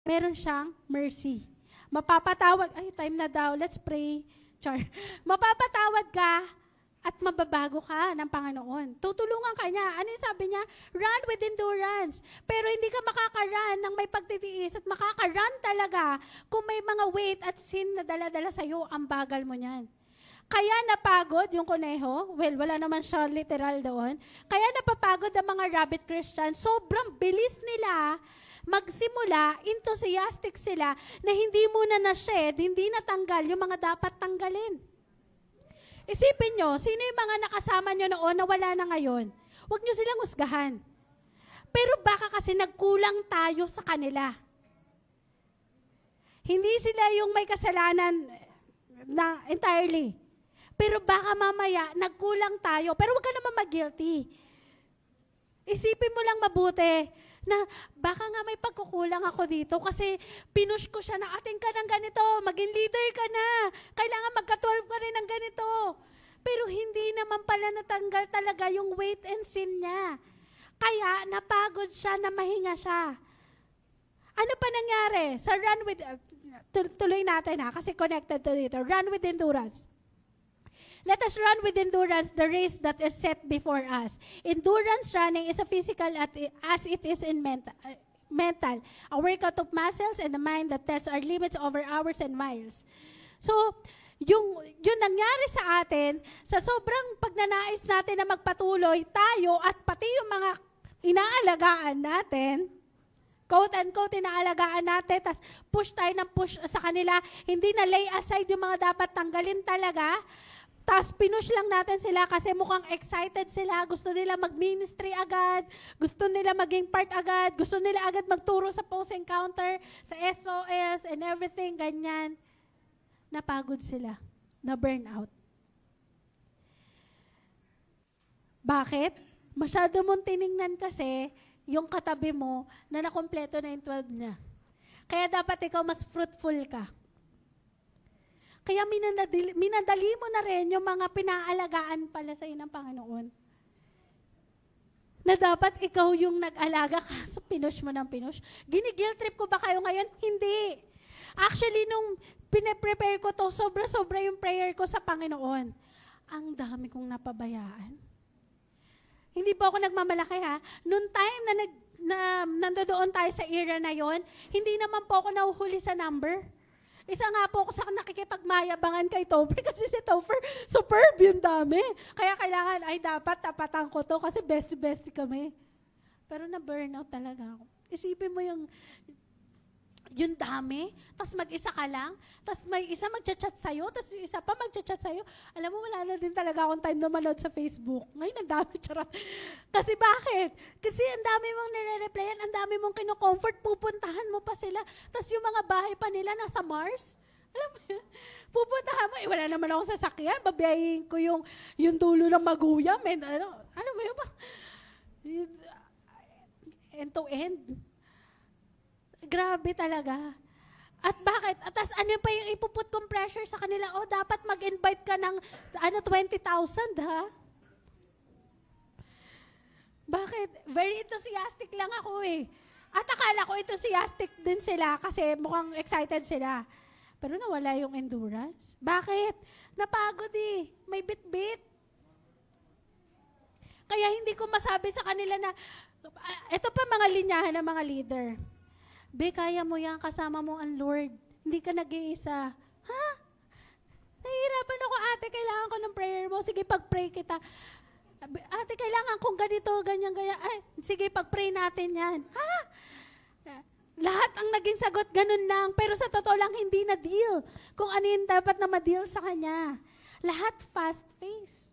meron siyang mercy. Mapapatawad, ay time na daw, let's pray. Char. Mapapatawad ka at mababago ka ng Panginoon. Tutulungan ka niya. Ano yung sabi niya? Run with endurance. Pero hindi ka makaka-run ng may pagtitiis at makaka-run talaga kung may mga weight at sin na dala-dala sa'yo, ang bagal mo niyan. Kaya napagod yung kuneho, well, wala naman siya literal doon, kaya napapagod ang mga rabbit Christian, sobrang bilis nila magsimula, enthusiastic sila, na hindi muna na-shed, hindi natanggal yung mga dapat tanggalin. Isipin nyo, sino yung mga nakasama nyo noon na wala na ngayon? Huwag nyo silang husgahan. Pero baka kasi nagkulang tayo sa kanila. Hindi sila yung may kasalanan na entirely. Pero baka mamaya, nagkulang tayo. Pero huwag ka naman mag-guilty. Isipin mo lang mabuti na baka nga may pagkukulang ako dito kasi pinush ko siya na ating ka ng ganito, maging leader ka na, kailangan magka-12 ka rin ng ganito. Pero hindi naman pala natanggal talaga yung weight and sin niya. Kaya napagod siya na mahinga siya. Ano pa nangyari? Sa run with, tuloy natin kasi connected to dito, run with endurance. Let us run with endurance the race that is set before us. Endurance running is a physical as it is in mental. A workout of muscles and the mind that tests our limits over hours and miles. So, yung nangyari sa atin, sa sobrang pagnanais natin na magpatuloy, tayo at pati yung mga inaalagaan natin, quote-unquote, inaalagaan natin, tas push tayo ng push sa kanila, hindi na lay aside yung mga dapat tanggalin talaga, tapos pinush lang natin sila kasi mukhang excited sila, gusto nila mag-ministry agad, gusto nila maging part agad, gusto nila agad magturo sa post-encounter, sa SOS and everything, ganyan. Napagod sila, na-burn out. Bakit? Masyado mong tiningnan kasi yung katabi mo na nakompleto na yung 12 niya. Kaya dapat ikaw mas fruitful ka. Kaya minadali mo na rin yung mga pinaalagaan pala sa ng Panginoon. Na dapat ikaw yung nag-alaga ka, so pinush mo ng pinush. Gini-guilt trip ko ba kayo ngayon? Hindi. Actually, nung pinaprepare ko to, sobra-sobra yung prayer ko sa Panginoon. Ang dami kong napabayaan. Hindi po ako nagmamalaki ha. Noong time na nandoon tayo sa era na yon, hindi naman po ako nahuhuli sa number. Isa nga po ako sa nakikipagmayabangan kay Topher kasi si Topher, superb yung dami. Kaya kailangan, ay dapat tapatan ko to kasi bestie-bestie kami. Pero na-burnout talaga ako. Isipin mo yung dami, tapos mag-isa ka lang, tapos may isa mag-chat sa'yo, tapos yung isa pa mag-chat sa'yo. Alam mo, wala na din talaga akong time na manood sa Facebook. Ngayon, ang dami, charot. Kasi bakit? Kasi ang dami mong nire-replyan, ang dami mong kino-comfort, pupuntahan mo pa sila. Tapos yung mga bahay pa nila nasa Mars. Alam mo yun? Pupuntahan mo, wala naman akong sasakyan, babiyahin ko yung dulo ng Maguyam. Alam mo yun? End to end. Grabe talaga. At bakit? At tas ano pa yung ipuput kong pressure sa kanila? Oh, dapat mag-invite ka ng 20,000 ha? Bakit? Very enthusiastic lang ako eh. At akala ko enthusiastic din sila kasi mukhang excited sila. Pero nawala yung endurance. Bakit? Napagod eh. May bit-bit. Kaya hindi ko masabi sa kanila na, ito pa mga linyahan ng mga leader. Be, kaya mo yan, kasama mo ang Lord. Hindi ka nag-iisa. Ha? Nahihirapan ako, ate, kailangan ko ng prayer mo. Sige, pag-pray kita. Ate, kailangan kong ganito, ganyan. Ay, sige, pag-pray natin yan. Ha? Lahat ang naging sagot, ganun lang. Pero sa totoo lang, hindi na deal. Kung ano yung dapat na ma-deal sa kanya. Lahat fast-paced.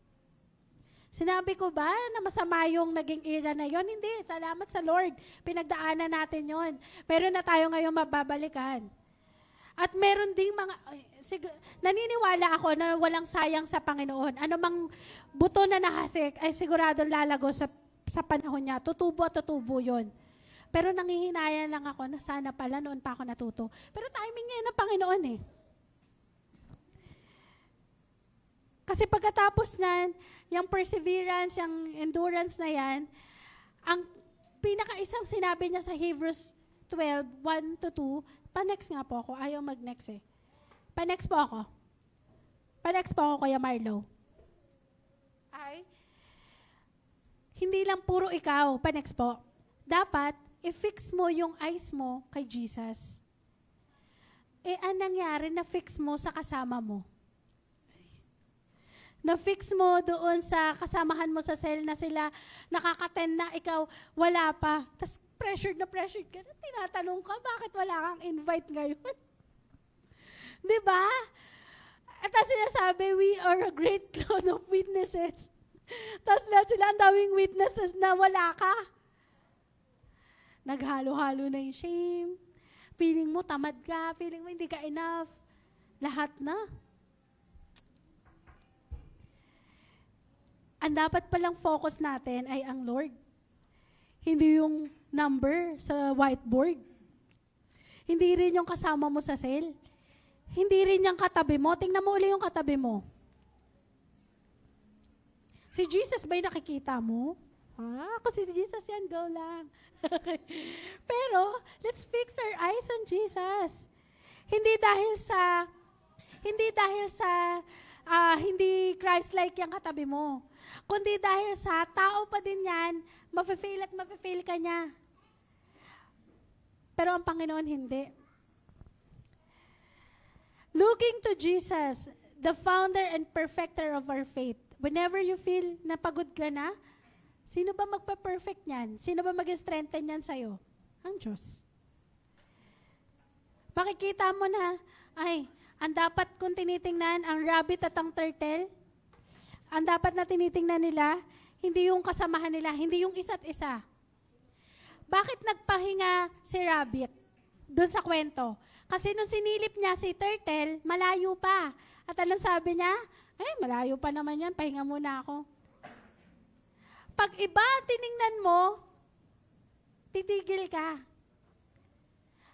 Sinabi ko ba na masama yung naging era na yon? Hindi. Salamat sa Lord. Pinagdaanan natin yon. Meron na tayo ngayong mababalikan. At meron ding mga, naniniwala ako na walang sayang sa Panginoon. Ano mang buto na nahasik, ay siguradong lalago sa panahon niya. Tutubo at tutubo yon. Pero nanghihinayan lang ako na sana pala noon pa ako natuto. Pero timing ngayon ng Panginoon eh. Kasi pagkatapos niyan, yung perseverance, yung endurance na yan, ang pinaka-isang sinabi niya sa Hebrews 12, 1 to 2. Pa-next nga po ako. Ayaw mag-next eh. Pa-next po ako. Pa-next po ako, Kuya Marlo. Ay, hindi lang puro ikaw. Pa-next po. Dapat, i-fix mo yung eyes mo kay Jesus. Ang nangyari, na-fix mo sa kasama mo. Na-fix mo doon sa kasamahan mo sa cell na sila nakaka-10 na, ikaw wala pa. Tapos pressured ka na. Tinatanong ka, bakit wala kang invite ngayon? Di ba? At tapos sinasabi, we are a great cloud of witnesses. Tapos lahat sila, ang daming witnesses na wala ka. Naghalo-halo na yung shame. Feeling mo tamad ka, feeling mo hindi ka enough. Lahat na. Ang dapat palang focus natin ay ang Lord. Hindi yung number sa whiteboard. Hindi rin yung kasama mo sa cell. Hindi rin yung katabi mo. Tingnan mo uli yung katabi mo. Si Jesus ba'y nakikita mo? Ako si Jesus yan, go lang. Pero, let's fix our eyes on Jesus. Hindi dahil sa hindi Christ-like yung katabi mo. Kundi dahil sa tao pa din yan, mafe-fail ka niya. Pero ang Panginoon hindi. Looking to Jesus, the founder and perfecter of our faith. Whenever you feel napagod ka na, sino ba magpa-perfect niyan? Sino ba mag-strengthen niyan sa'yo? Ang Diyos. Makikita mo na, ang dapat kong tinitingnan, ang rabbit at ang turtle, ang dapat na tinitingnan nila, hindi yung kasamahan nila, hindi yung isa't isa. Bakit nagpahinga si rabbit doon sa kwento? Kasi nung sinilip niya si turtle, malayo pa. At anong sabi niya? Malayo pa naman yan, pahinga muna ako. Pag iba tiningnan mo, titigil ka.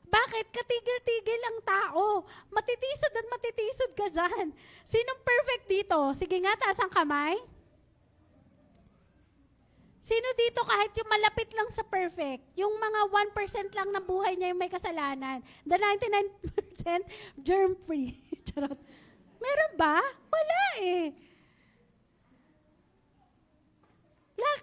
Bakit? Katigil-tigil ang tao. Matitisod at matitisod ka dyan. Sinong perfect dito? Sige nga, taas ang kamay. Sino dito kahit yung malapit lang sa perfect? Yung mga 1% lang ng buhay niya yung may kasalanan. The 99% germ-free. Charot. Meron ba? Wala eh.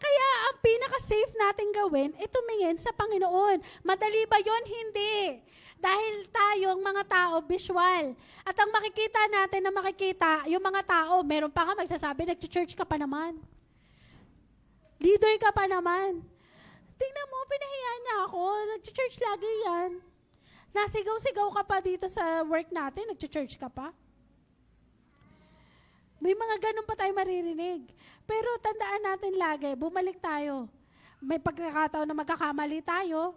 Kaya ang pinaka-safe natin gawin, tumingin sa Panginoon. Madali ba yon? Hindi. Dahil tayong mga tao, visual. At ang makikita natin na makikita, yung mga tao, meron pa nga magsasabi, nag-church ka pa naman. Leader ka pa naman. Tingnan mo, pinahiya niya ako. Nag-church lagi yan. Nasigaw-sigaw ka pa dito sa work natin, nag-church ka pa. May mga ganun pa tayo maririnig. Pero tandaan natin lagi, bumalik tayo. May pagkakataon na magkakamali tayo.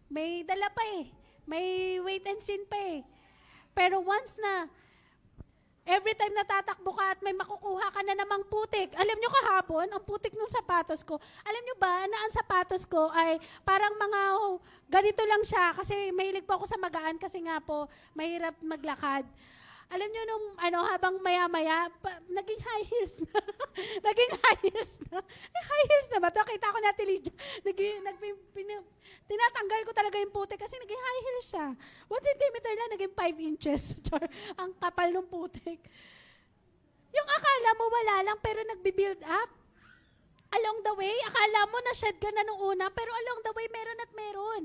May dala pa eh. May wait and sin pa eh. Pero once na, every time natatakbo ka at may makukuha ka na namang putik. Alam nyo kahapon, ang putik ng sapatos ko. Alam nyo ba na ang sapatos ko ay parang mga ganito lang siya. Kasi mahilig po ako sa magaan kasi nga po, mahirap maglakad. Alam nyo nung habang maya-maya, naging high heels na. Naging high heels na. High heels na ba? Kita ko na Lydia. Tinatanggal ko talaga yung putik kasi naging high heels siya. 1 centimeter lang, naging 5 inches. Ang kapal ng putik. Yung akala mo wala lang pero nagbi-build up. Along the way, akala mo na-shed ka na nung una pero along the way, meron at meron.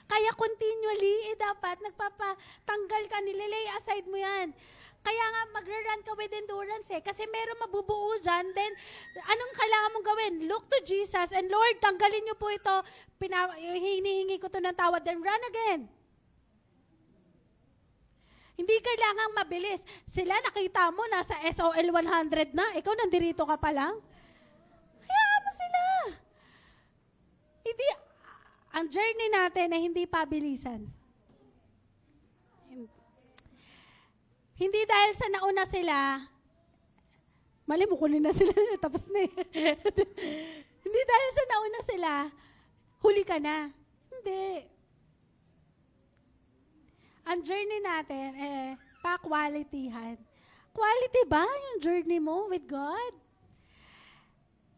Kaya continually, dapat nagpapatanggal ka, nililay aside mo yan. Kaya nga, magra-run ka with endurance eh. Kasi meron mabubuo dyan. Then, anong kailangan mong gawin? Look to Jesus and Lord, tanggalin niyo po ito. Hinihingi ko to ng tawad. Then run again. Hindi kailangang mabilis. Sila, nakita mo, nasa SOL 100 na. Ikaw, nandirito ka pa lang. Hayaan mo sila. Hindi, ang journey natin ay hindi pabilisan. Hindi dahil sa nauna sila, mali mo kunin na sila, tapos na eh. Hindi dahil sa nauna sila, huli ka na. Hindi. Ang journey natin, pa-qualityhan. Quality ba yung journey mo with God?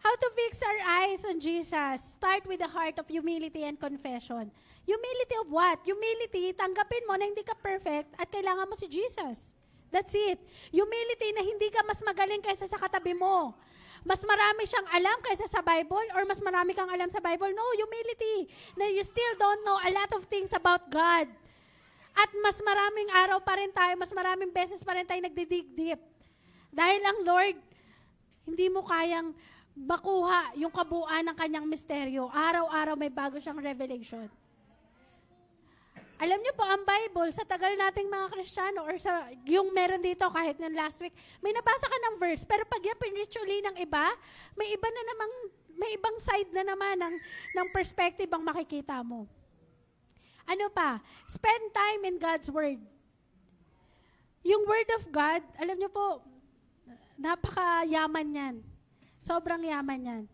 How to fix our eyes on Jesus? Start with the heart of humility and confession. Humility of what? Humility, tanggapin mo na hindi ka perfect at kailangan mo si Jesus. That's it. Humility na hindi ka mas magaling kaysa sa katabi mo. Mas marami siyang alam kaysa sa Bible or mas marami kang alam sa Bible. No, humility. Na you still don't know a lot of things about God. At mas maraming araw pa rin tayo, mas maraming beses pa rin tayo nagdidig deep. Dahil ang Lord, hindi mo kayang makuha yung kabuuan ng kanyang misteryo. Araw-araw may bago siyang revelation. Alam niyo po, ang Bible, sa tagal nating mga Kristiyano, or sa, yung meron dito kahit ng last week, may nabasa ka ng verse, pero pag yan pinreach uli ng iba, may iba na namang, may ibang side na naman ng perspective ang makikita mo. Ano pa? Spend time in God's Word. Yung Word of God, alam niyo po, napakayaman yan. Sobrang yaman yan.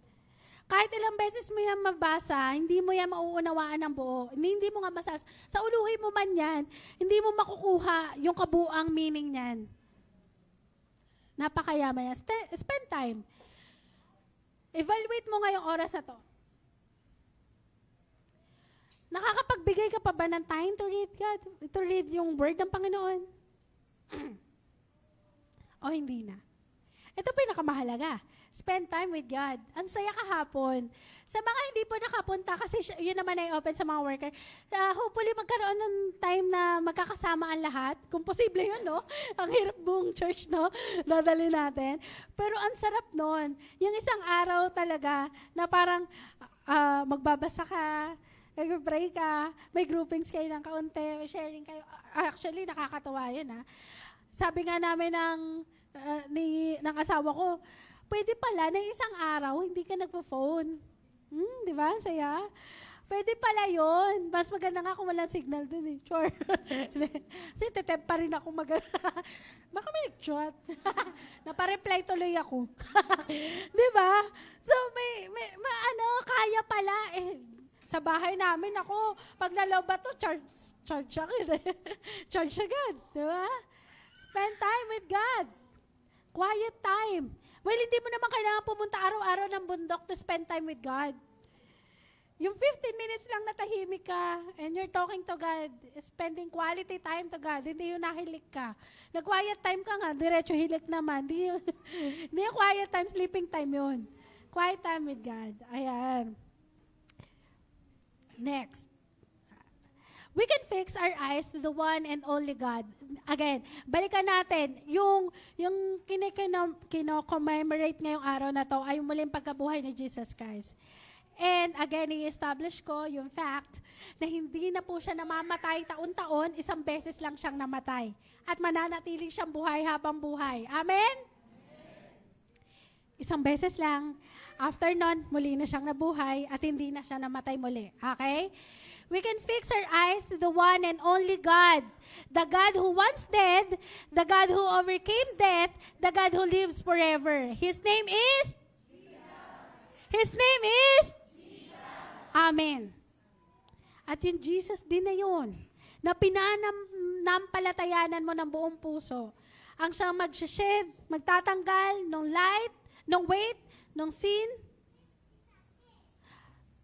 Kahit ilang beses mo yan mabasa, hindi mo yan mauunawaan ng buo. Hindi mo nga masas. Sa uluhin mo man yan, hindi mo makukuha yung kabuang meaning niyan. Napakayaman yan. Spend time. Evaluate mo ngayong oras na to. Nakakapagbigay ka pa ba ng time to read God? To read yung word ng Panginoon? O hindi na? Ito pinakamahalaga. Spend time with God. Ang saya kahapon. Sa mga hindi po nakapunta, kasi yun naman ay open sa mga worker, hopefully magkaroon ng time na magkakasama ang lahat. Kung posible yun, no? Ang hirap buong church, no? Dadali natin. Pero ang sarap nun. Yung isang araw talaga na parang magbabasa ka, mag-pray ka, may groupings kayo ng kaunti, may sharing kayo. Actually, nakakatawa yun, ha? Sabi nga namin ng asawa ko, pwede pala na isang araw, hindi ka nagpo-phone. Di ba? Saya. Pwede pala yun. Mas maganda nga kung walang signal dun eh. Sure. Kasi tetep pa rin ako baka may nag-chat. Napareply tuloy ako. Di ba? So, kaya pala. Sa bahay namin ako, pag naloba to, charge agad. Charge agad. Di ba? Spend time with God. Quiet time. Well, hindi mo naman kailangan pumunta araw-araw ng bundok to spend time with God. Yung 15 minutes lang na tahimik ka and you're talking to God, spending quality time to God, hindi yung nahilik ka. Nag-quiet time ka nga, diretso hilik naman. Hindi yung quiet time, sleeping time yun. Quiet time with God. Ayan. Next. We can fix our eyes to the one and only God. Again, balikan natin, yung kino-commemorate ngayong araw na to ay muling pagkabuhay ni Jesus Christ. And again, i-establish ko yung fact na hindi na po siya namamatay taon-taon, isang beses lang siyang namatay. At mananatiling siyang buhay habang buhay. Amen? Isang beses lang. After nun, muli na siyang nabuhay at hindi na siya namatay muli. Okay? We can fix our eyes to the one and only God. The God who once dead, the God who overcame death, the God who lives forever. His name is? Jesus. His name is? Jesus. Amen. At yung Jesus din na yun, na pinanampalatayanan mo ng buong puso, ang siyang mag-shed, magtatanggal ng light, ng weight, ng sin,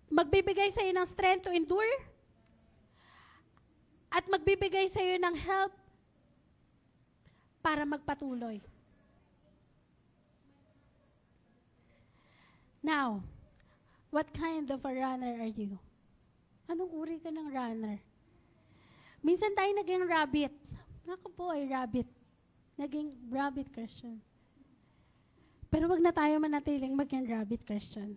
magbibigay sa iyo ng strength to endure, at magbibigay sa iyo ng help para magpatuloy. Now, what kind of a runner are you? Anong uri ka ng runner? Minsan tayo naging rabbit. Ako po ay rabbit. Naging rabbit Christian. Pero wag na tayo manatiling maging rabbit Christian.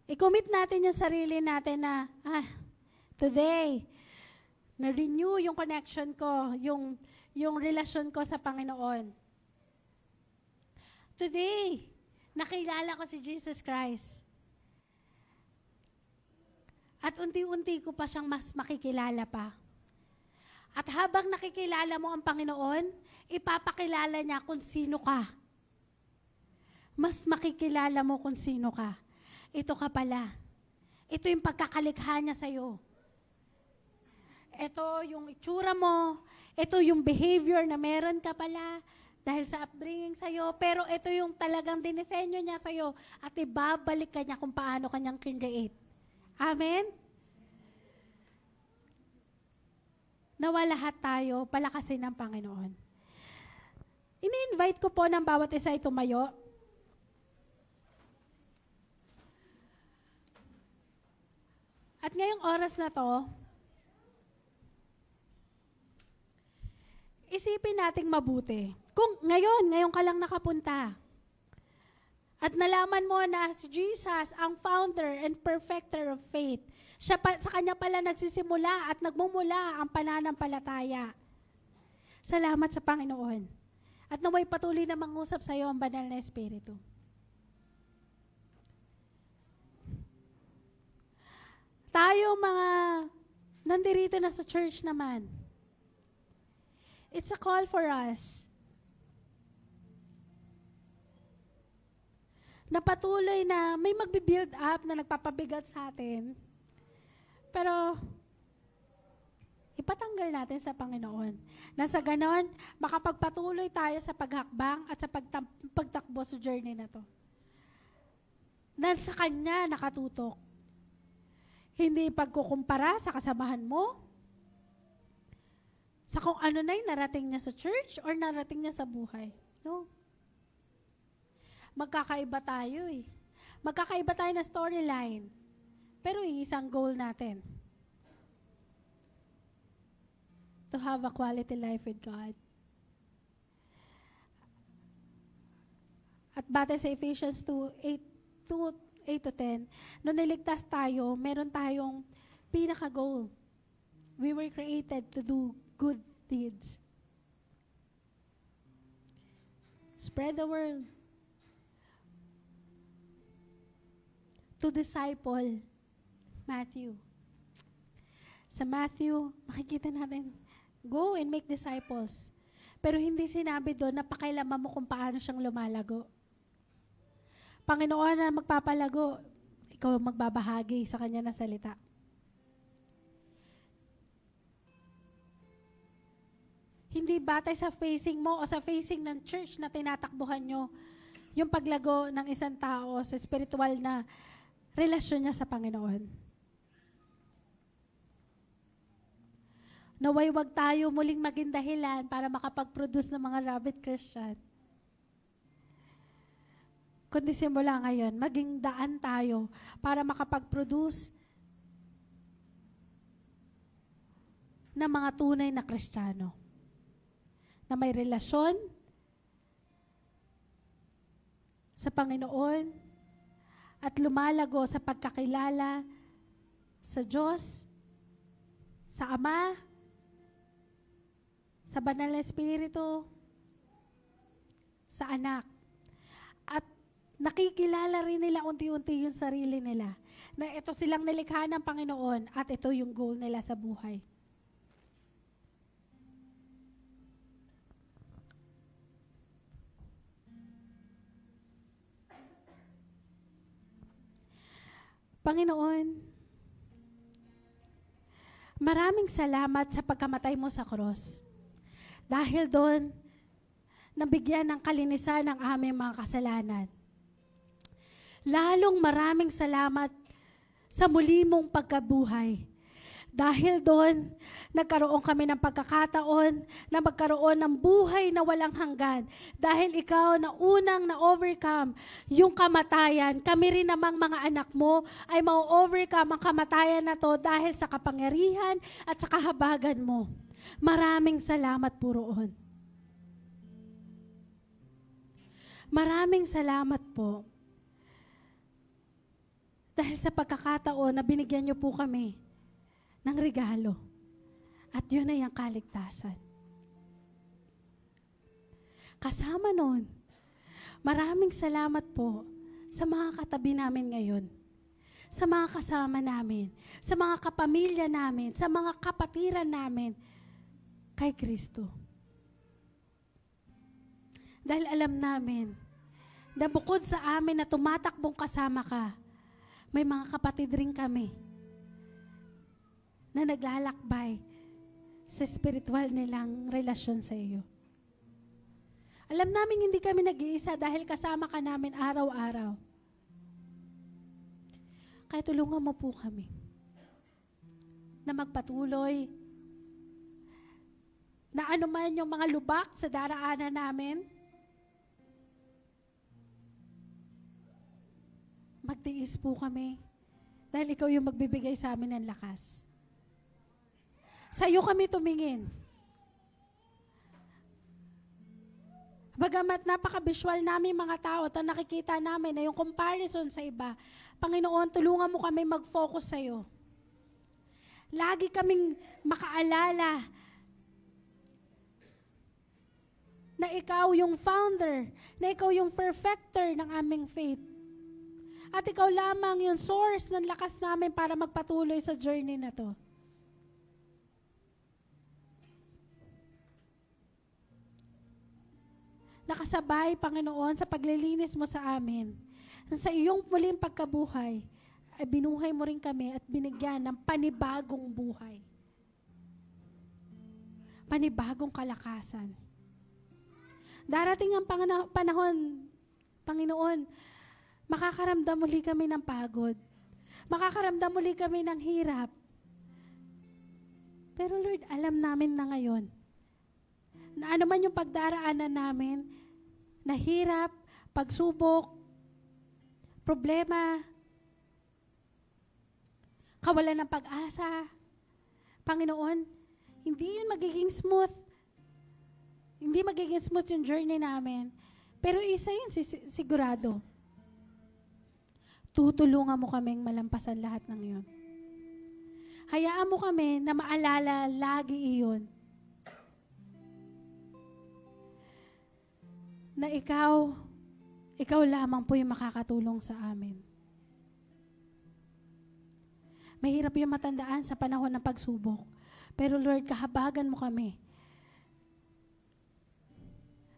I-commit natin yung sarili natin na, today, na-renew yung connection ko, yung relasyon ko sa Panginoon. Today, nakilala ko si Jesus Christ. At unti-unti ko pa siyang mas makikilala pa. At habang nakikilala mo ang Panginoon, ipapakilala niya kung sino ka. Mas makikilala mo kung sino ka. Ito ka pala. Ito yung pagkakalikha niya sa'yo. Ito yung itsura mo, ito yung behavior na meron ka pala dahil sa upbringing sa'yo, pero ito yung talagang dinisenyo niya sa'yo at ibabalik ka niya kung paano kanyang kinreate. Amen? Nawa lahat tayo palakasin ng Panginoon. Ini-invite ko po ng bawat isa ay tumayo. At ngayong oras na to, isipin nating mabuti. Kung ngayon ka lang nakapunta, at nalaman mo na si Jesus ang founder and perfecter of faith, sa kanya pala nagsisimula at nagmumula ang pananampalataya. Salamat sa Panginoon. At naway patuloy na mangusap sa iyo ang banal na Espiritu. Tayo mga nandirito na sa church naman, it's a call for us na patuloy na may magbi-build up na nagpapabigat sa atin, pero ipatanggal natin sa Panginoon. Na sa ganon, makapagpatuloy tayo sa paghakbang at sa pagtakbo sa journey na to. Na sa Kanya nakatutok. Hindi pagkukumpara sa kasamahan mo, sa kung ano na yung narating niya sa church or narating niya sa buhay. No. Magkakaiba tayo eh. Magkakaiba tayo na storyline. Pero isang goal natin. To have a quality life with God. At batay sa Ephesians 2:8-10, nung niligtas tayo, meron tayong pinaka-goal. We were created to do good deeds. Spread the word. To disciple. Matthew. Sa Matthew, makikita natin, go and make disciples. Pero hindi sinabi doon na pakialaman mo kung paano siyang lumalago. Panginoon na magpapalago, ikaw magbabahagi sa Kanya na salita. Hindi batay sa facing mo o sa facing ng church na tinatakbuhan nyo yung paglago ng isang tao sa spiritual na relasyon niya sa Panginoon. Naway wag tayo muling maging dahilan para makapag-produce ng mga rabid Christian. Kundi simula ngayon, maging daan tayo para makapag-produce ng mga tunay na Kristiyano na may relasyon sa Panginoon at lumalago sa pagkakilala sa Diyos, sa Ama, sa Banal na Espiritu, sa Anak. At nakikilala rin nila unti-unti yung sarili nila na ito silang nilikha ng Panginoon at ito yung goal nila sa buhay. Panginoon, maraming salamat sa pagkamatay mo sa cross. Dahil doon, nabigyan ng kalinisan ng aming mga kasalanan. Lalong maraming salamat sa muli mong pagkabuhay. Dahil doon, nagkaroon kami ng pagkakataon na magkaroon ng buhay na walang hanggan. Dahil ikaw na unang na-overcome yung kamatayan, kami rin namang mga anak mo ay ma-overcome ang kamatayan na to dahil sa kapangyarihan at sa kahabagan mo. Maraming salamat po roon. Maraming salamat po. Dahil sa pagkakataon na binigyan niyo po kami ng regalo. At yun ay ang kaligtasan. Kasama nun, maraming salamat po sa mga katabi namin ngayon, sa mga kasama namin, sa mga kapamilya namin, sa mga kapatiran namin kay Kristo. Dahil alam namin na bukod sa amin na tumatakbong kasama ka, may mga kapatid rin kami na naglalakbay sa spiritual nilang relasyon sa iyo. Alam namin hindi kami nag-iisa dahil kasama ka namin araw-araw. Kaya tulungan mo po kami na magpatuloy na ano man yung mga lubak sa daraanan namin, magtiis po kami dahil ikaw yung magbibigay sa amin ng lakas. Sa iyo kami tumingin. Bagamat napaka-visual namin mga tao at ang nakikita namin na yung comparison sa iba, Panginoon, tulungan mo kami mag-focus sa iyo. Lagi kaming makaalala na ikaw yung founder, na ikaw yung perfecter ng aming faith. At ikaw lamang yung source ng lakas namin para magpatuloy sa journey na to. Nakasabay, Panginoon, sa paglilinis mo sa amin. Sa iyong muling pagkabuhay, ay binuhay mo rin kami at binigyan ng panibagong buhay. Panibagong kalakasan. Darating ang panahon, Panginoon, makakaramdam muli kami ng pagod. Makakaramdam muli kami ng hirap. Pero Lord, alam namin na ngayon, na ano man yung pagdaraanan namin, na hirap, pagsubok, problema, kawalan ng pag-asa, Panginoon, hindi yun magiging smooth. Hindi magiging smooth yung journey namin. Pero isa yun sigurado. Tutulungan mo kaming malampasan lahat ng yun. Hayaan mo kami na maalala lagi iyon. Na ikaw lamang po yung makakatulong sa amin. Mahirap yung matandaan sa panahon ng pagsubok. Pero Lord, kahabagan mo kami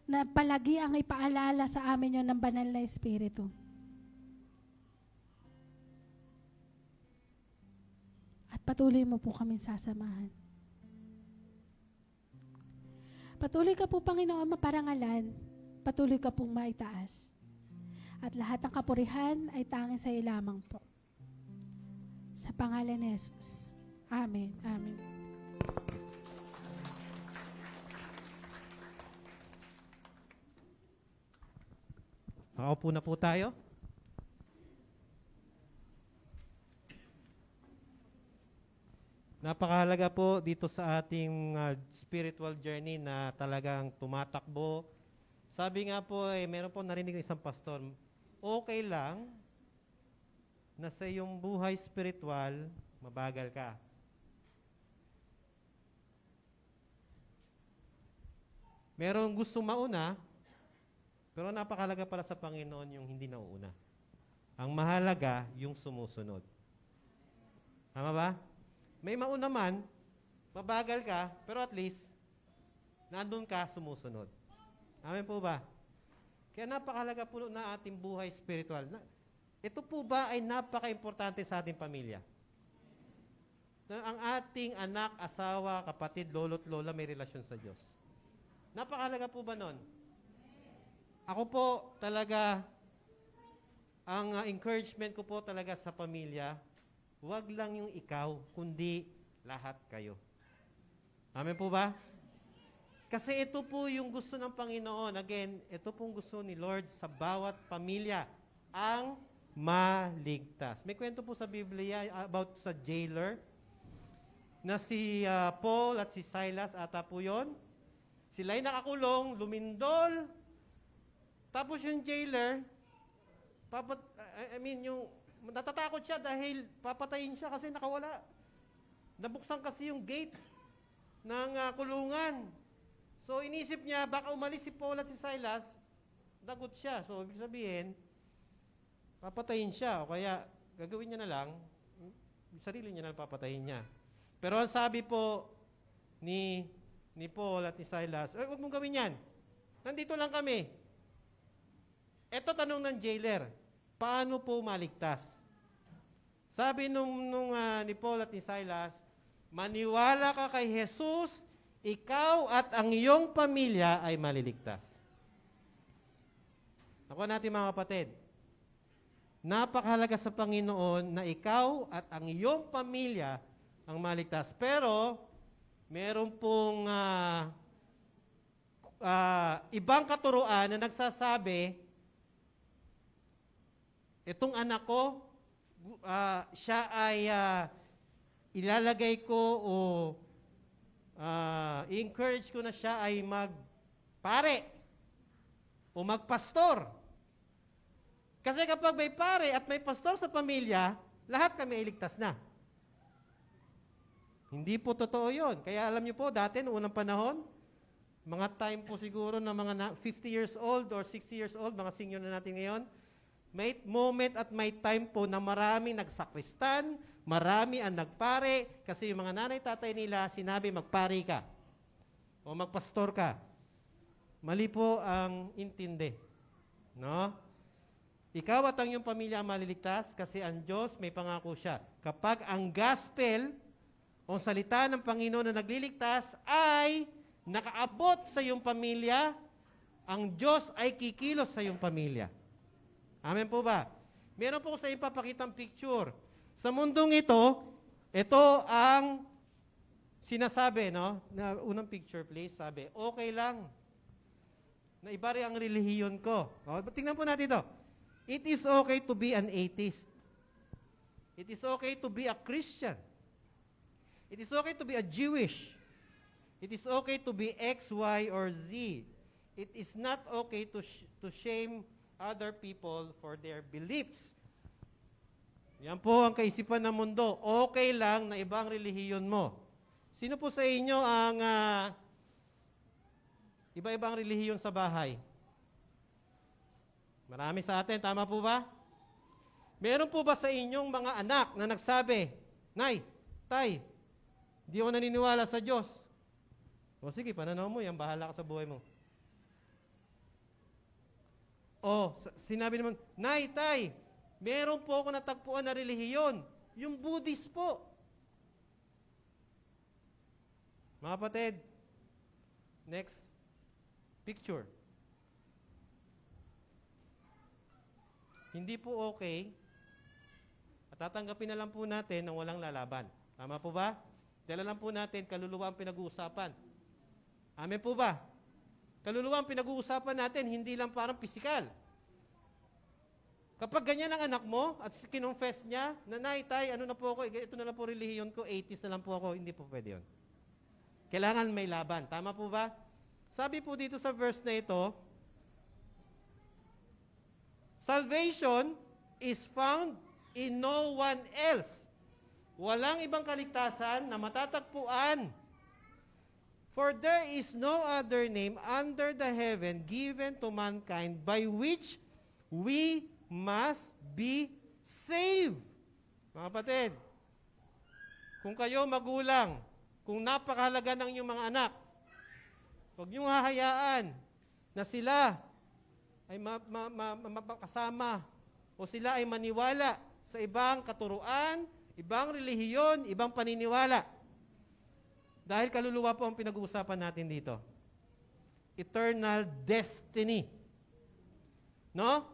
na palagi ang ipaalala sa amin yun ng banal na Espiritu. At patuloy mo po kami sasamahan. Patuloy ka po, Panginoon, maparangalan. Patuloy ka pong maitaas. At lahat ng kapurihan ay tanging sa iyo lamang po. Sa pangalan ni Jesus. Amen. Amen. Makaupo na po tayo. Napakahalaga po dito sa ating spiritual journey na talagang tumatakbo. Sabi nga po, meron po narinig ng isang pastor, okay lang na sa iyong buhay spiritual, mabagal ka. Merong gustong mauna, pero napakahalaga pala sa Panginoon yung hindi nauuna. Ang mahalaga, yung sumusunod. Tama ba? May mauna man, mabagal ka, pero at least, nandun ka, sumusunod. Amen po ba? Kaya napakahalaga po na ating buhay spiritual. Ito po ba ay napaka-importante sa ating pamilya? Na ang ating anak, asawa, kapatid, lolo't lola may relasyon sa Diyos. Napakahalaga po ba nun? Ako po talaga, ang encouragement ko po talaga sa pamilya, huwag lang yung ikaw, kundi lahat kayo. Amen po ba? Kasi ito po yung gusto ng Panginoon. Again, ito pong gusto ni Lord sa bawat pamilya, ang maligtas. May kwento po sa Biblia about sa jailer na si Paul at si Silas, ata po yun. Sila'y nakakulong, lumindol. Tapos yung jailer, yung natatakot siya dahil papatayin siya kasi nakawala. Nabuksan kasi yung gate ng kulungan. So, inisip niya, baka umalis si Paul at si Silas, dagot siya. So, ibig sabihin, papatayin siya. O kaya, gagawin niya na lang, sarili niya na papatayin niya. Pero ang sabi po ni Paul at ni Silas, huwag mong gawin yan. Nandito lang kami. Ito tanong ng jailer, paano po maligtas? Sabi ni Paul at ni Silas, maniwala ka kay Jesus, ikaw at ang iyong pamilya ay maliligtas. Ako natin mga kapatid, napakahalaga sa Panginoon na ikaw at ang iyong pamilya ang maligtas. Pero, meron pong ibang katuruan na nagsasabi, itong anak ko, siya ay ilalagay ko o i-encourage ko na siya ay magpare o magpastor. Kasi kapag may pare at may pastor sa pamilya, lahat kami ay ligtas na. Hindi po totoo yun. Kaya alam niyo po, dati noong unang panahon, mga time po siguro na mga 50 years old or 60 years old, mga senior na natin ngayon, may moment at may time po na marami nagsakristan, marami ang nagpare, kasi yung mga nanay tatay nila sinabi magpare ka o magpastor ka. Mali po ang intindi. No? Ikaw at ang iyong pamilya ang maliligtas kasi ang Diyos may pangako siya. Kapag ang gospel o salita ng Panginoon na nagliligtas ay nakaabot sa iyong pamilya, ang Diyos ay kikilos sa iyong pamilya. Amen po ba? Meron po sa ipapakitang picture. Sa mundong ito ang sinasabi, no? Na unang picture please, sabi, okay lang na iba rin ang relihiyon ko. O, tingnan po natin ito. It is okay to be an atheist. It is okay to be a Christian. It is okay to be a Jewish. It is okay to be X, Y, or Z. It is not okay to shame other people for their beliefs. Yan po ang kaisipan ng mundo. Okay lang na ibang relihiyon mo. Sino po sa inyo ang iba-ibang relihiyon sa bahay? Marami sa atin, tama po ba? Meron po ba sa inyong mga anak na nagsabi, Nay, Tay, di ako naniniwala sa Diyos. O sige, pananaw mo yan, bahala ka sa buhay mo. O, sinabi naman, Nay, Tay, meron po ako natagpuan na relihiyon, yung Buddhist po. Mga kapatid, next picture. Hindi po okay at tatanggapin na lang po natin ng walang lalaban. Tama po ba? Dala lang po natin, kaluluwa ang pinag-uusapan. Amen po ba? Kaluluwa ang pinag-uusapan natin, hindi lang parang pisikal. Kapag ganyan ang anak mo at kinonfess niya, Nanay, Tay, ano na po ako, ito na lang po relihiyon ko, 80s na lang po ako, hindi po pwede yun. Kailangan may laban. Tama po ba? Sabi po dito sa verse na ito, salvation is found in no one else. Walang ibang kaligtasan na matatagpuan. For there is no other name under the heaven given to mankind by which we must be saved. Mga kapatid, kung kayo magulang, kung napakahalaga ng inyong mga anak, huwag niyong hahayaan na sila ay mapakasama o sila ay maniwala sa ibang katuruan, ibang relihiyon, ibang paniniwala. Dahil kaluluwa po ang pinag-uusapan natin dito. Eternal destiny. No?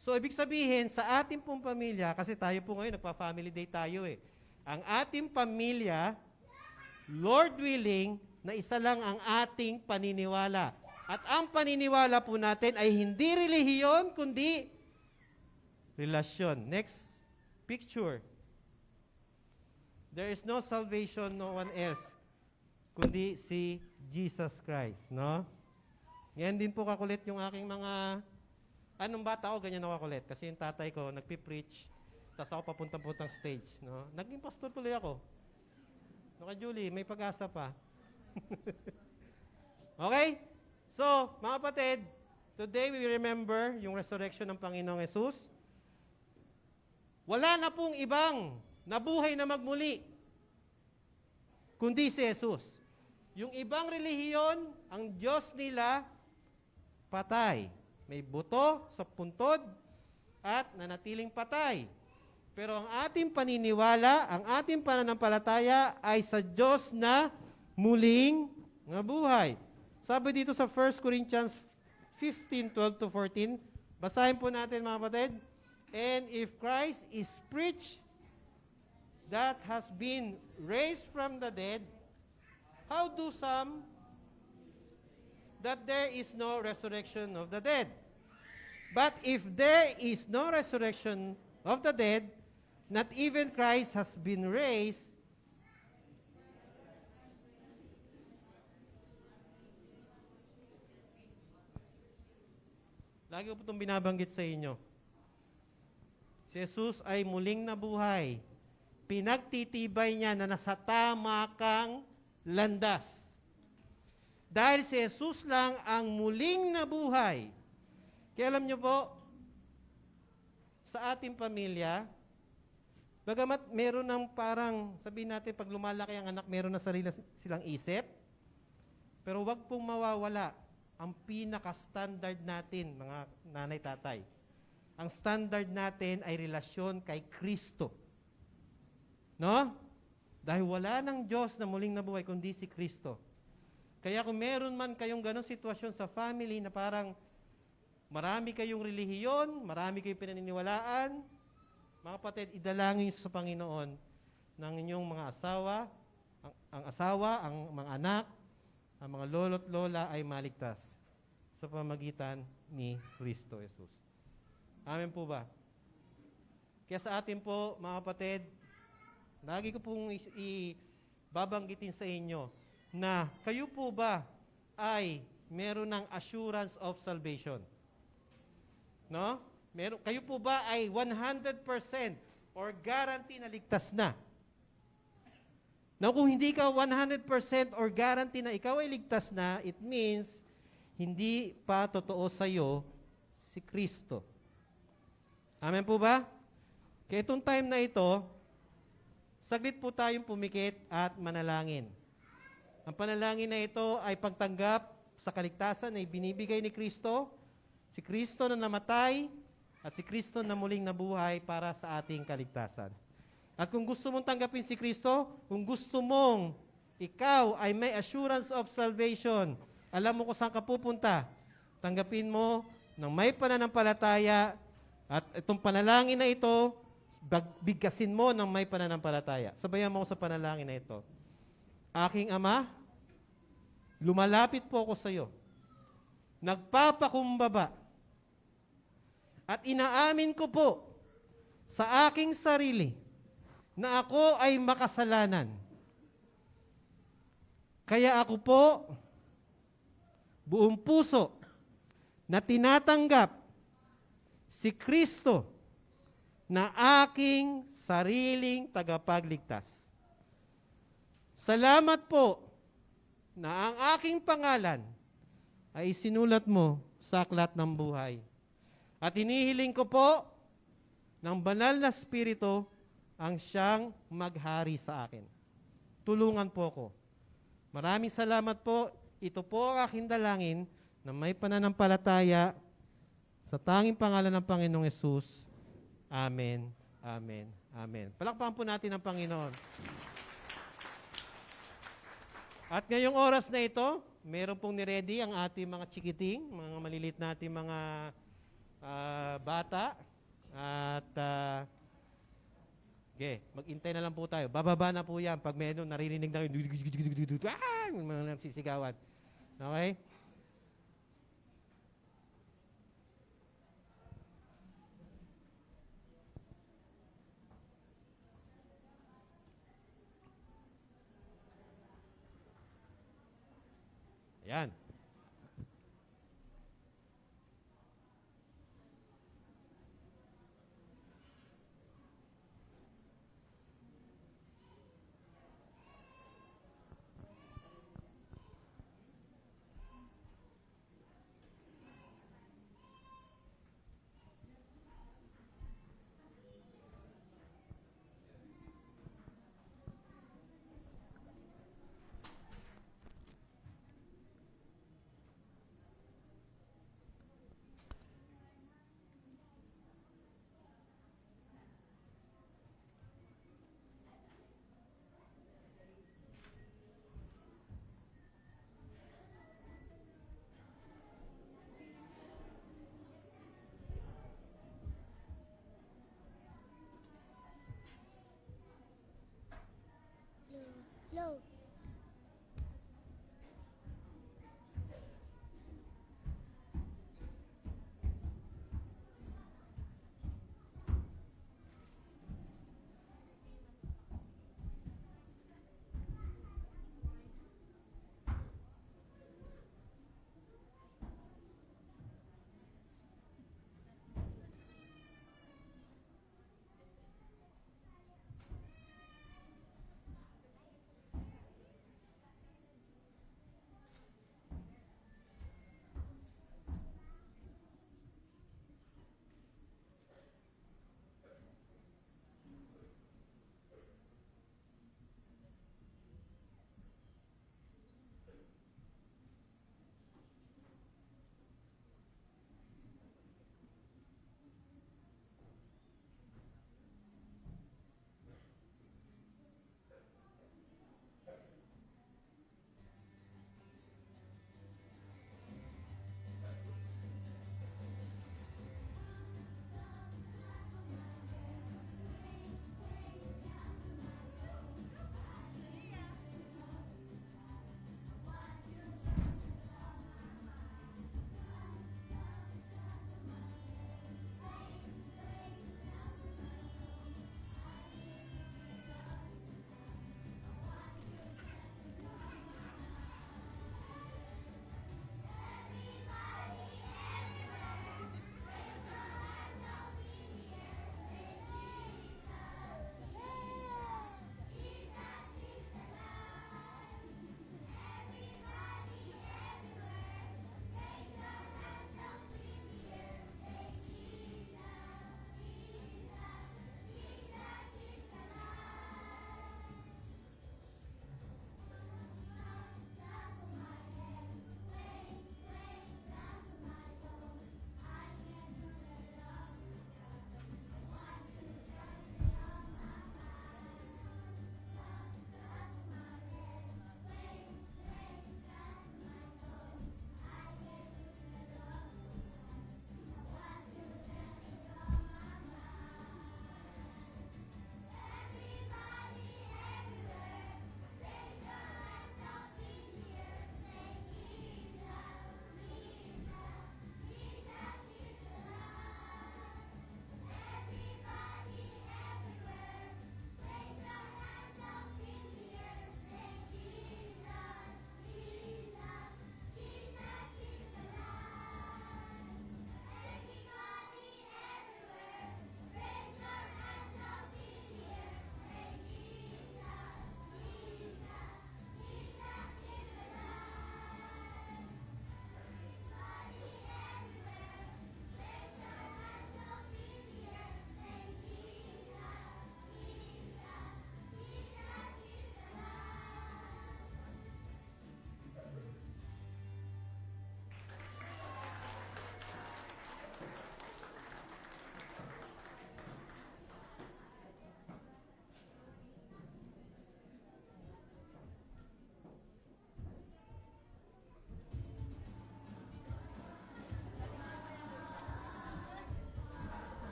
So, ibig sabihin, sa ating pong pamilya, kasi tayo po ngayon, nagpa-family day tayo eh. Ang ating pamilya, Lord willing, na isa lang ang ating paniniwala. At ang paniniwala po natin ay hindi relihiyon, kundi relasyon. Next picture. There is no salvation, no one else, kundi si Jesus Christ. No? Yan din po kakulit yung aking mga, anong bata ko, ganyan ako kakulit. Kasi yung tatay ko, nagpipreach, tapos ako papuntang-puntang stage. No? Naging pastor tuloy ako. No, kay Julie, may pag-asa pa. Okay? So, mga kapatid, today we remember yung resurrection ng Panginoong Yesus. Wala na pong ibang nabuhay na magmuli, kundi si Jesus. Yung ibang relihiyon, ang Diyos nila, patay. May buto sa puntod at nanatiling patay. Pero ang ating paniniwala, ang ating pananampalataya ay sa Diyos na muling nabuhay. Sabi dito sa 1 Corinthians 15:12-14, basahin po natin mga kapatid. And if Christ is preached that has been raised from the dead, how do some that there is no resurrection of the dead? But if there is no resurrection of the dead, not even Christ has been raised. Lagi ko po itong binabanggit sa inyo. Si Jesus ay muling nabuhay. Pinagtitibay niya na nasa tama kang landas. Dahil si Jesus lang ang muling nabuhay. Kaya alam niyo po, sa ating pamilya, bagamat meron ng parang, sabihin natin, pag lumalaki ang anak, meron na sarili silang isip, pero wag pong mawawala ang pinaka-standard natin, mga nanay, tatay. Ang standard natin ay relasyon kay Kristo. No? Dahil wala ng Diyos na muling nabuhay kundi si Kristo. Kaya kung meron man kayong ganong sitwasyon sa family na parang marami kayong relihiyon, marami kayong pinaniniwalaan, mga kapatid, idalangin niyo sa Panginoon ng inyong mga asawa, ang asawa, ang mga anak, ang mga lolo't lola ay maligtas sa pamagitan ni Kristo Jesus. Amen po ba? Kaya sa atin po, mga kapatid, lagi ko pong babanggitin sa inyo na kayo po ba ay meron ng assurance of salvation? No? Kayo po ba ay 100% or guarantee na ligtas na? Now, kung hindi ka 100% or guarantee na ikaw ay ligtas na, it means hindi pa totoo sa iyo si Kristo. Amen po ba? Kaya itong time na ito, saglit po tayong pumikit at manalangin. Ang panalangin na ito ay pagtanggap sa kaligtasan na ibinibigay ni Kristo, si Kristo na namatay, at si Kristo na muling nabuhay para sa ating kaligtasan. At kung gusto mong tanggapin si Kristo, kung gusto mong ikaw ay may assurance of salvation, alam mo kung saan ka pupunta, tanggapin mo ng may pananampalataya, at itong panalangin na ito, bigkasin mo ng may pananampalataya. Sabayan mo ko sa panalangin na ito. Aking Ama, lumalapit po ako sa iyo. Nagpapakumbaba. At inaamin ko po sa aking sarili na ako ay makasalanan. Kaya ako po, buong puso, na tinatanggap si Kristo na aking sariling tagapagligtas. Salamat po na ang aking pangalan ay isinulat mo sa aklat ng buhay. At inihiling ko po ng banal na Espiritu ang siyang maghari sa akin. Tulungan po ko. Maraming salamat po. Ito po ang aking dalangin na may pananampalataya sa tanging pangalan ng Panginoong Yesus. Amen. Amen. Amen. Palakpakan po natin ang Panginoon. At ngayong oras na ito, meron pong niready ang ating mga chikiting, mga malilit nating mga bata. At mag-intay na lang po tayo. Bababa na po yan pag meron naririnig na mga nagsisigawan. Okay? Ayan.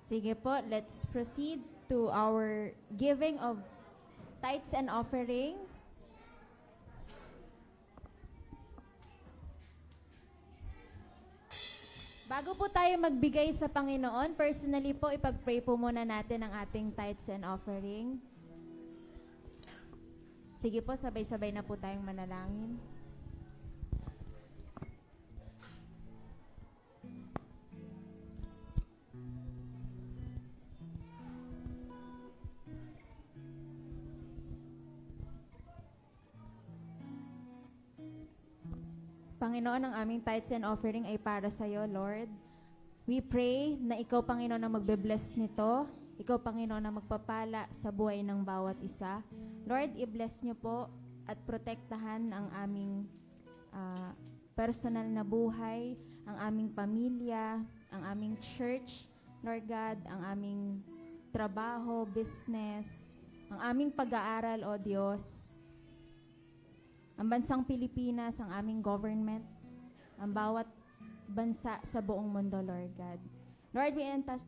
Sige po, let's proceed to our giving of tithes and offering. Bago po tayo magbigay sa Panginoon, personally po, ipag-pray po muna natin ang ating tithes and offering. Sige po, sabay-sabay na po tayong manalangin. Panginoon, ang aming tithes and offering ay para sa iyo, Lord. We pray na ikaw, Panginoon, ang magbe-bless nito. Ikaw, Panginoon, ang magpapala sa buhay ng bawat isa. Lord, i-bless niyo po at protektahan ang aming personal na buhay, ang aming pamilya, ang aming church, Lord God, ang aming trabaho, business, ang aming pag-aaral, O Diyos. Ang bansang Pilipinas, ang aming government, ang bawat bansa sa buong mundo, Lord God. Lord,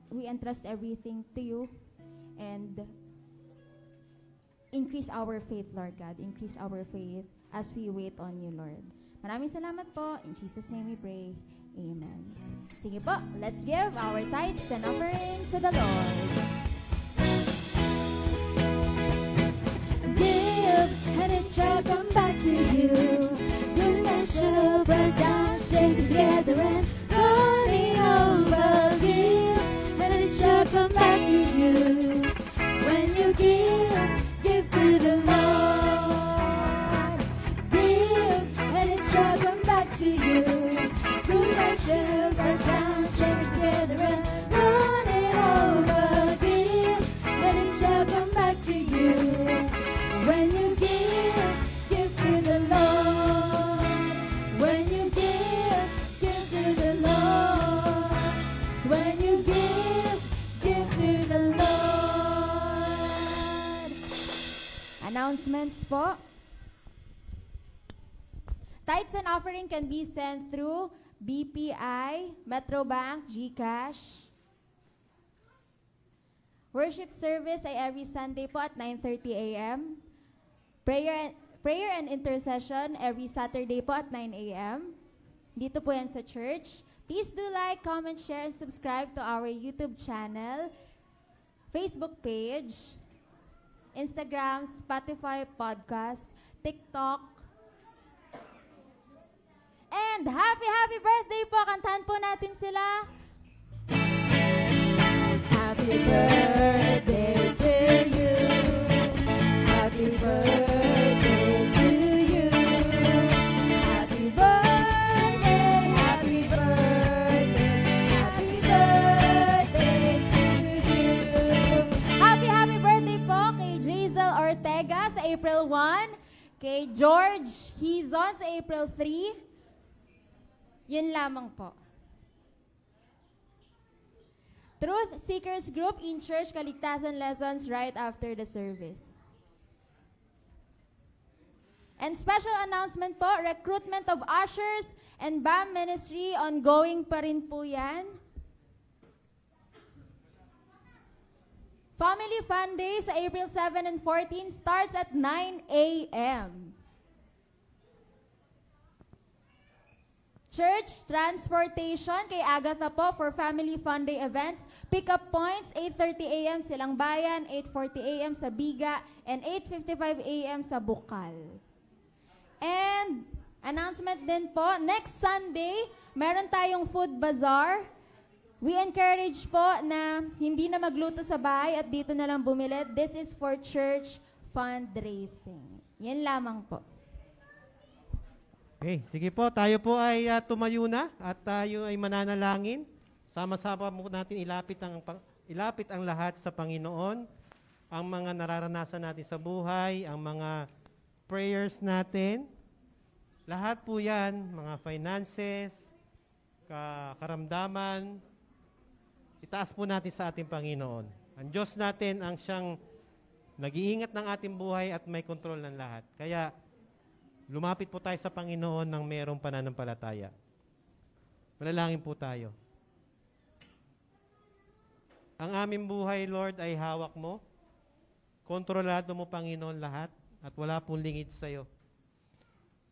we entrust everything to you and increase our faith, Lord God. Increase our faith as we wait on you, Lord. Maraming salamat po. In Jesus' name we pray. Amen. Sige po, let's give our tithes and offering to the Lord. Give, and it shall come back to you. Good measure, press down, shake together and running over. Give, and it shall come back to you. When you give to the Lord. Give, and it shall come back to you. Good measure, press down, shake together and running over. Give, and it shall come back to you. When you give to the Lord. When you give to the Lord. When you give to the Lord. Announcements po. Tithes and offering can be sent through BPI, Metrobank, GCash. Worship service ay every Sunday po at 9:30 a.m. Prayer and intercession every Saturday po at 9 a.m. Dito po yan sa church. Please do like, comment, share, and subscribe to our YouTube channel, Facebook page, Instagram, Spotify, podcast, TikTok. And happy birthday po! Kantahan po natin sila. Happy birthday to you. Happy birthday to you. Happy birthday, happy birthday, happy birthday to you. Happy birthday po kay Jazel Ortega sa April 1, kay George Hizon sa April 3. Yun lamang po. Truth Seekers Group in Church Kaligtasan Lessons right after the service. And special announcement po, recruitment of ushers and BAM ministry ongoing pa rin po yan. Family Fun Day sa April 7 and 14 starts at 9 a.m. Church transportation kay Agatha po for Family Fun Day events. Pick-up points, 8:30 a.m. Silang Bayan, 8:40 a.m. sa Biga, and 8:55 a.m. sa Bukal. And announcement din po, next Sunday, meron tayong food bazaar. We encourage po na hindi na magluto sa bahay at dito na lang bumili. This is for church fundraising. Yan lamang po. Okay, sige po, tayo po ay tumayo na at tayo ay mananalangin. Sama-sama po natin ilapit ang lahat sa Panginoon, ang mga nararanasan natin sa buhay, ang mga prayers natin. Lahat po yan, mga finances, karamdaman, itaas po natin sa ating Panginoon. Ang Diyos natin ang siyang nag-iingat ng ating buhay at may kontrol ng lahat. Kaya, lumapit po tayo sa Panginoon ng mayroong pananampalataya. Manalangin po tayo. Ang aming buhay, Lord, ay hawak mo. Kontrolado mo, Panginoon, lahat. At wala pong lingid sa'yo.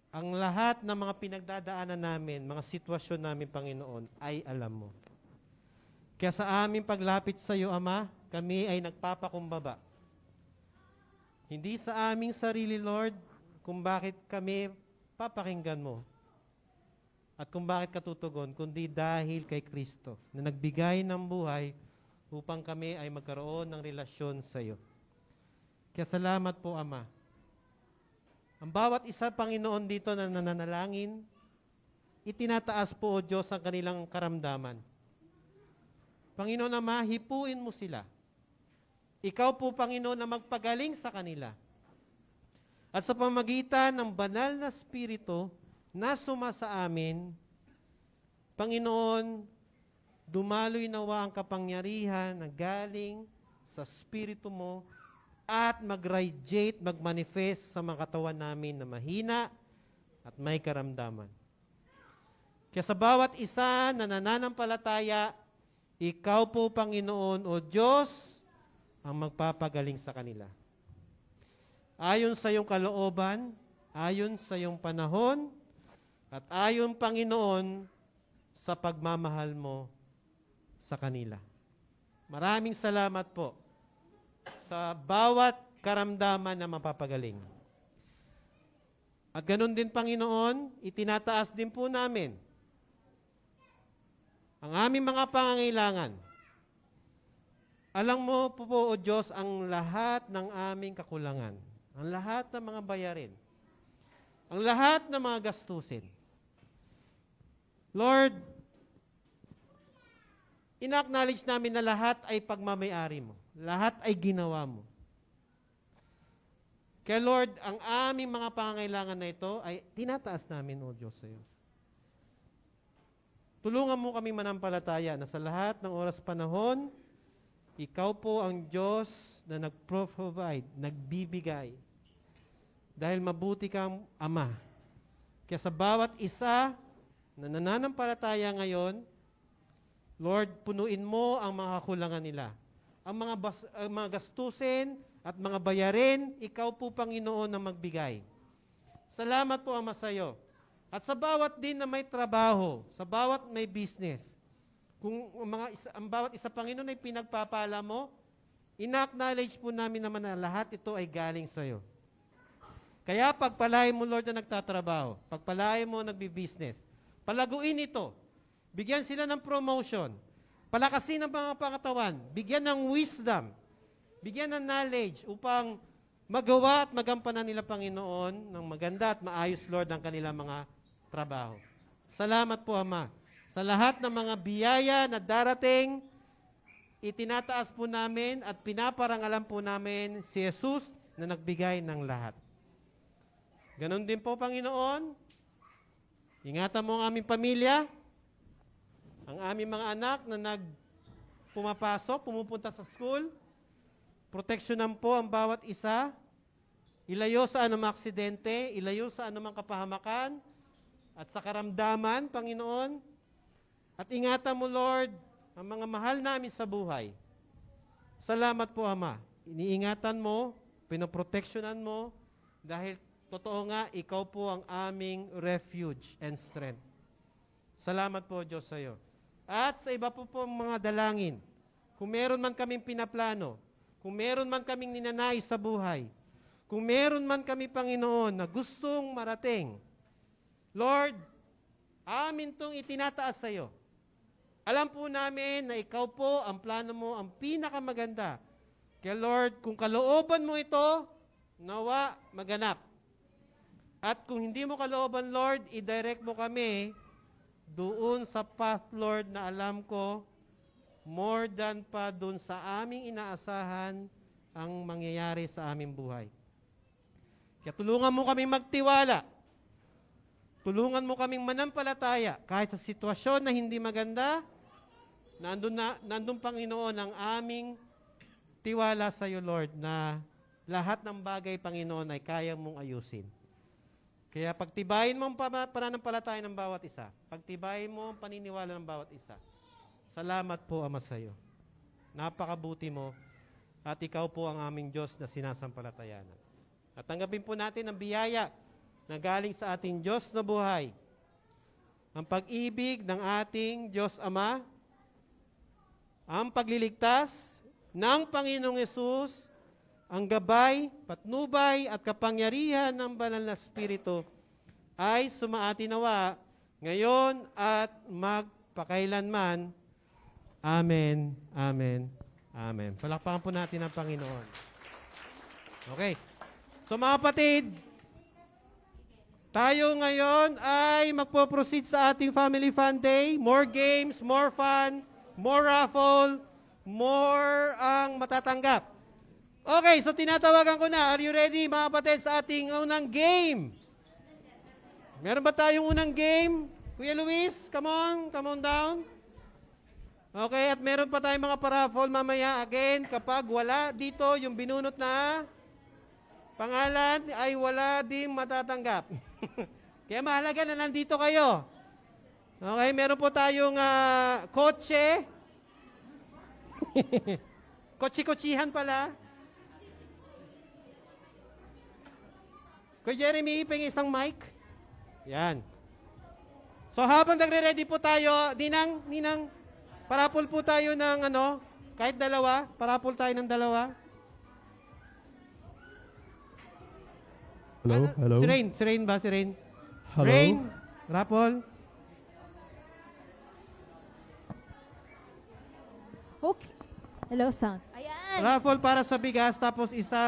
Ang lahat ng mga pinagdadaanan namin, mga sitwasyon namin, Panginoon, ay alam mo. Kaya sa aming paglapit sa iyo, Ama, kami ay nagpapakumbaba. Hindi sa aming sarili, Lord, kung bakit kami papakinggan mo. At kung bakit katutugon, kundi dahil kay Kristo na nagbigay ng buhay upang kami ay magkaroon ng relasyon sa iyo. Kaya salamat po, Ama. Ang bawat isa, Panginoon, dito na nananalangin, itinataas po, O Diyos, ang kanilang karamdaman. Panginoon Ama, hipuin mo sila. Ikaw po, Panginoon, na magpagaling sa kanila. At sa pamagitan ng banal na Espiritu na sumasa amin, Panginoon, dumaloy nawa ang kapangyarihan na galing sa Espiritu mo at mag-radiate, mag-manifest sa mga katawan namin na mahina at may karamdaman. Kaya sa bawat isa na nananampalataya, ikaw po, Panginoon o Diyos, ang magpapagaling sa kanila. Ayon sa iyong kalooban, ayon sa iyong panahon, at ayon, Panginoon, sa pagmamahal mo sa kanila. Maraming salamat po sa bawat karamdaman na mapapagaling. At ganun din, Panginoon, itinataas din po namin ang aming mga pangangailangan. Alam mo po, O Diyos, ang lahat ng aming kakulangan, ang lahat ng mga bayarin, ang lahat ng mga gastusin. Lord, in-acknowledge namin na lahat ay pagmamayari mo. Lahat ay ginawa mo. Kaya Lord, ang aming mga pangangailangan na ito ay tinataas namin, O Diyos, sa iyo. Tulungan mo kami manampalataya na sa lahat ng oras panahon, ikaw po ang Diyos na nag-provide, nagbibigay. Dahil mabuti kang Ama. Kaya sa bawat isa na nananampalataya ngayon, Lord, punuin mo ang mga kakulangan nila. Ang mga gastusin at mga bayarin, ikaw po, Panginoon, na magbigay. Salamat po, Ama, sa iyo. At sa bawat din na may trabaho, sa bawat may business, kung ang bawat isa, Panginoon, ay pinagpapala mo, ina-acknowledge po namin naman na lahat ito ay galing sa iyo. Kaya pagpalain mo, Lord, na nagtatrabaho, pagpalain mo nagbi-business, palaguin ito, bigyan sila ng promotion, palakasin ang mga pangatawan, bigyan ng wisdom, bigyan ng knowledge upang magawa at magampanan nila, Panginoon, ng maganda at maayos, Lord, ang kanilang mga trabaho. Salamat po, Ama. Sa lahat ng mga biyaya na darating, itinataas po namin at pinaparangalan po namin si Jesus na nagbigay ng lahat. Ganon din po, Panginoon. Ingatan mo ang aming pamilya, ang aming mga anak na pumapasok, pumupunta sa school. Proteksyonan po ang bawat isa. Ilayo sa anumang aksidente, ilayo sa anumang kapahamakan, at sa karamdaman, Panginoon. At ingatan mo, Lord, ang mga mahal namin sa buhay. Salamat po, Ama. Iniingatan mo, pinoproteksyonan mo, dahil totoo nga, ikaw po ang aming refuge and strength. Salamat po, Diyos, sa iyo. At sa iba po mga dalangin, kung meron man kaming pinaplano, kung meron man kaming ninanais sa buhay, kung meron man kami, Panginoon, na gustong marating, Lord, amin itong itinataas sa iyo. Alam po namin na ikaw po, ang plano mo, ang pinakamaganda. Kaya Lord, kung kalooban mo ito, nawa maganap. At kung hindi mo kalooban, Lord, i-direct mo kami doon sa path, Lord, na alam ko, more than pa doon sa aming inaasahan ang mangyayari sa aming buhay. Kaya tulungan mo kaming magtiwala. Tulungan mo kaming manampalataya kahit sa sitwasyon na hindi maganda, nandun Panginoon ang aming tiwala sa iyo, Lord, na lahat ng bagay, Panginoon, ay kaya mong ayusin. Kaya pagtibayin mo ang pananampalataya ng bawat isa. Pagtibayin mo ang paniniwala ng bawat isa. Salamat po, Ama, sa iyo. napakabuti mo, at ikaw po ang aming Diyos na sinasampalatayanan. At tanggapin po natin ang biyaya na galing sa ating Diyos na buhay. Ang pag-ibig ng ating Diyos Ama, ang pagliligtas ng Panginoong Yesus, ang gabay, patnubay at kapangyarihan ng Banal na Espiritu ay sumaatinawa ngayon at magpakailanman. Amen, amen, amen. Palakpakan po natin ang Panginoon. Okay. So mga kapatid, tayo ngayon ay magpo-proceed sa ating Family Fun Day. More games, more fun, more raffle, more ang matatanggap. Okay, so tinatawagan ko na. Are you ready mga kapatid sa ating unang game? Meron ba tayong unang game? Kuya Luis, come on down. Okay, at meron pa tayong mga paraffle mamaya. Again, kapag wala dito yung binunot na pangalan, ay wala ding matatanggap. Kaya mahalaga na nandito kayo. Okay, meron po tayong kotse. Kotsi-kotsihan pala. Kuya Jeremy, ping isang mic. Yan. So habang nagre-ready po tayo, Ninang, parapol po tayo ng kahit dalawa. Parapol tayo ng dalawa. Hello, hello. Si Rain ba? Si Rain? Hello. Rain, rapol. Okay. Hello, sound. Ayan. Raffle para sa bigas, tapos isa